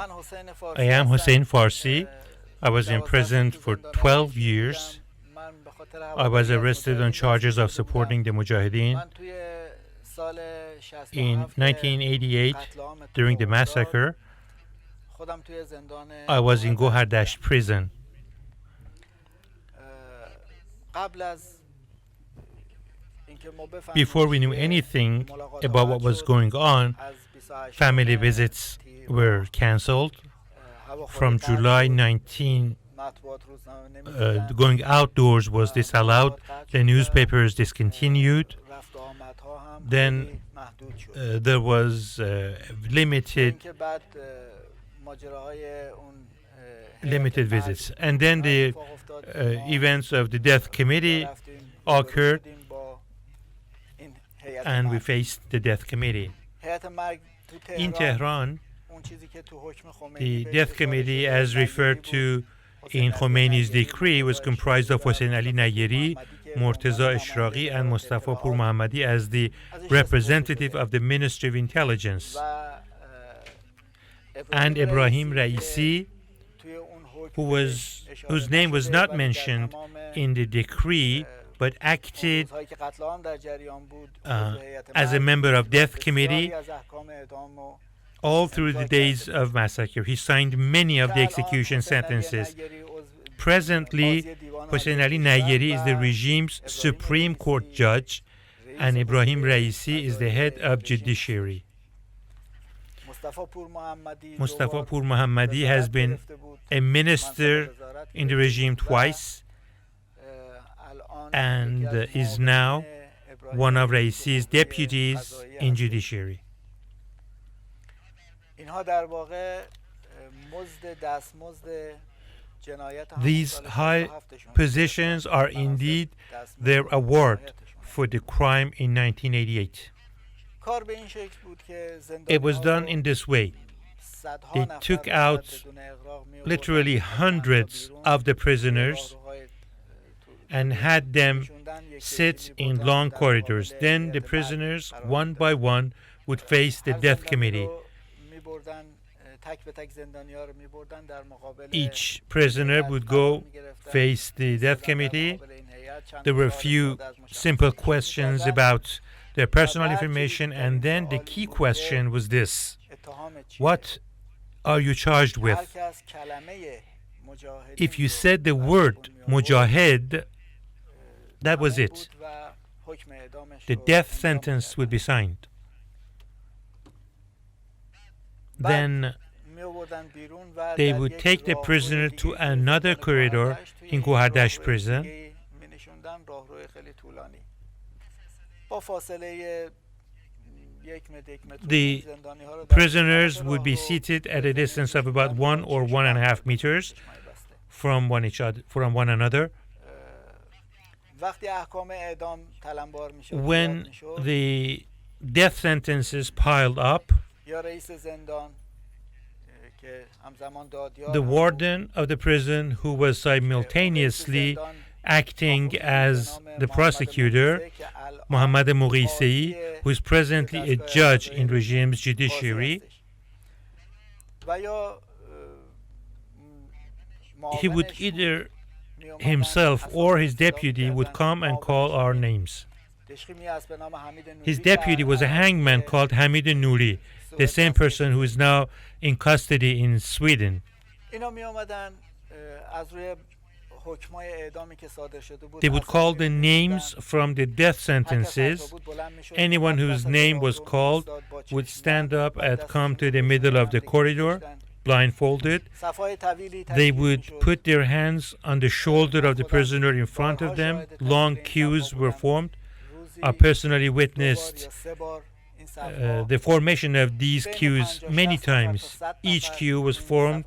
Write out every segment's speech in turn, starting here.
I am Hossein Farsi. I was imprisoned for 12 years. I was arrested on charges of supporting the Mujahideen. In 1988, during the massacre, I was in Gohardasht prison. Before we knew anything about what was going on, family visits were cancelled. From July 19, going outdoors was disallowed. The newspapers discontinued. Then there was limited visits. And then the events of the death committee occurred, and we faced the death committee. In Tehran, the death committee, as referred to in Khomeini's decree, was comprised of Hossein Ali Nayeri, Morteza Eshraqi, and Mustafa Pur Mohammadi as the representative of the Ministry of Intelligence, and Ibrahim Raisi, whose name was not mentioned in the decree, but acted as a member of death committee all through the days of massacre. He signed many of the execution sentences. Presently, Hossein Ali Nayeri is the regime's Supreme Court judge, and Ibrahim Raisi is the head of judiciary. Mustafa Pur Mohammadi has been a minister in the regime twice and is now one of Raisi's deputies in judiciary. These high positions are indeed their award for the crime in 1988. It was done in this way. They took out literally hundreds of the prisoners and had them sit in long corridors. Then the prisoners, one by one, would face the death committee. Each prisoner would go face the death committee. There were a few simple questions about their personal information, and then the key question was this: what are you charged with? If you said the word Mujahid, that was it. The death sentence would be signed. Then they would take the prisoner to another corridor in Gohardasht prison. The prisoners would be seated at a distance of about 1 or 1.5 meters from one another. When the death sentences piled up, the warden of the prison, who was simultaneously acting as the prosecutor, Mohammad Mughisi, who is presently a judge in regime's judiciary, he would either himself or his deputy would come and call our names. His deputy was a hangman called Hamid Nouri, the same person who is now in custody in Sweden. They would call the names from the death sentences. Anyone whose name was called would stand up and come to the middle of the corridor, blindfolded. They would put their hands on the shoulder of the prisoner in front of them. Long queues were formed. I personally witnessed the formation of these queues many times. Each queue was formed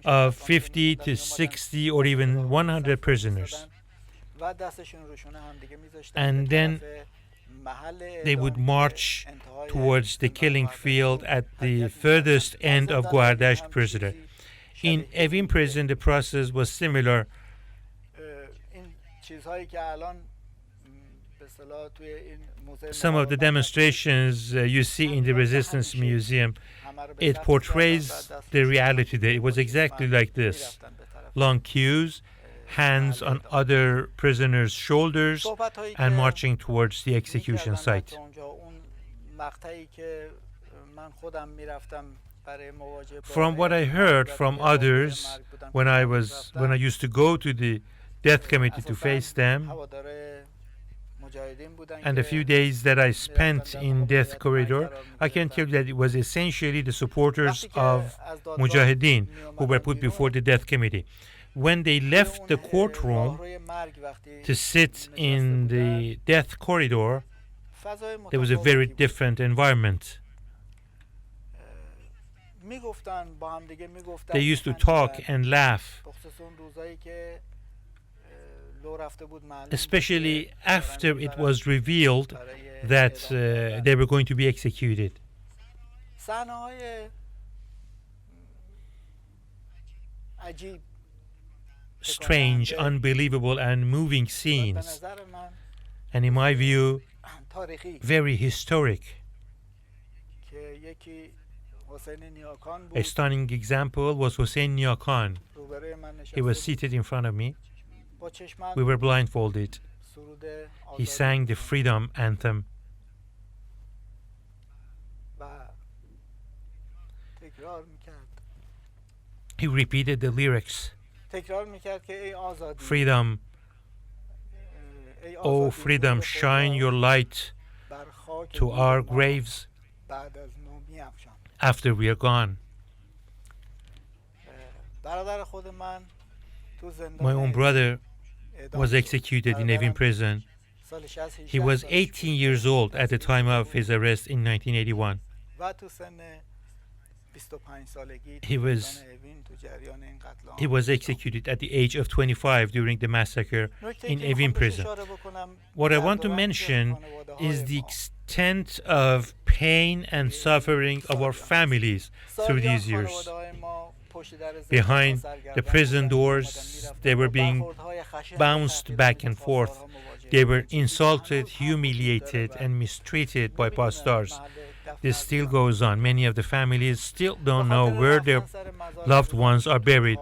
of 50 to 60 or even 100 prisoners. And then they would march towards the killing field at the furthest end of Gohardasht prison. In Evin prison, the process was similar. Some of the demonstrations you see in the Resistance Museum it portrays the reality there. It was exactly like this. Long queues, hands on other prisoners' shoulders, and marching towards the execution site. From what I heard from others, when I used to go to the death committee to face them, and a few days that I spent in death corridor, I can tell you that it was essentially the supporters of Mujahideen who were put before the death committee. When they left the courtroom to sit in the death corridor, there was a very different environment. They used to talk and laugh, especially after it was revealed that they were going to be executed. Strange, unbelievable, and moving scenes, and in my view, very historic. A stunning example was Hossein Farsi. He was seated in front of me. We were blindfolded. He sang the freedom anthem. He repeated the lyrics. Freedom, oh freedom, shine your light to our graves after we are gone. My own brother was executed in Evin prison. He was 18 years old at the time of his arrest in 1981. He was executed at the age of 25 during the massacre in Evin prison. What I want to mention is the extent of pain and suffering of our families through these years. Behind the prison doors, they were being bounced back and forth. They were insulted, humiliated, and mistreated by pastors. This still goes on. Many of the families still don't know where their loved ones are buried.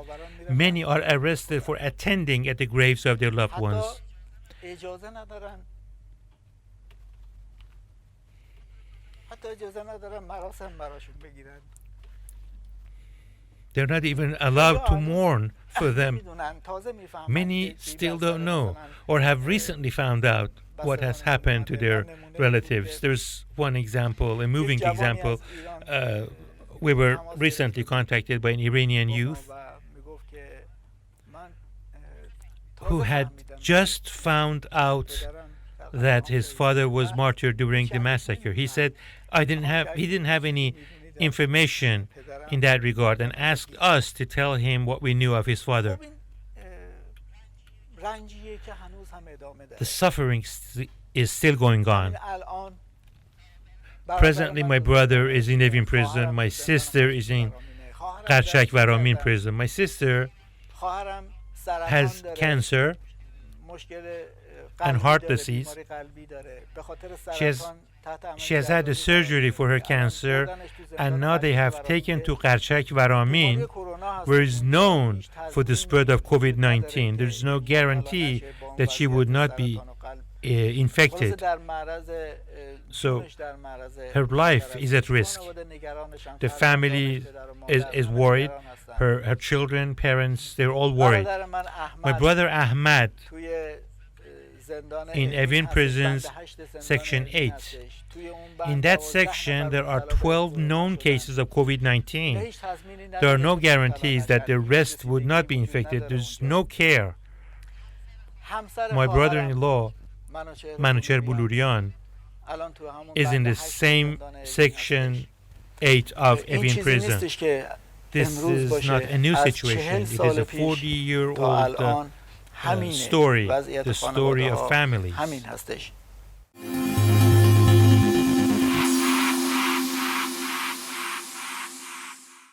Many are arrested for attending at the graves of their loved ones. They're not even allowed to mourn for them. Many still don't know or have recently found out what has happened to their relatives. There's one example, a moving example. We were recently contacted by an Iranian youth who had just found out that his father was martyred during the massacre. He said he didn't have any information in that regard and asked us to tell him what we knew of his father. The suffering is still going on. Presently, my brother is in Evin prison. My sister is in Qarchak Varamin prison. My sister has cancer and heart disease. She has had a surgery for her cancer, and now they have taken to Qarchak Varamin, where is known for the spread of COVID-19. There's no guarantee that she would not be infected. So her life is at risk. The family is worried. Her children, parents, they're all worried. My brother Ahmad in Evin prison's section 8. In that section, there are 12 known cases of COVID-19. There are no guarantees that the rest would not be infected. There's no care. My brother-in-law, Manucher Bulurian, is in the same section 8 of Evin prison. This is not a new situation. It is a 40-year-old story, the story of families.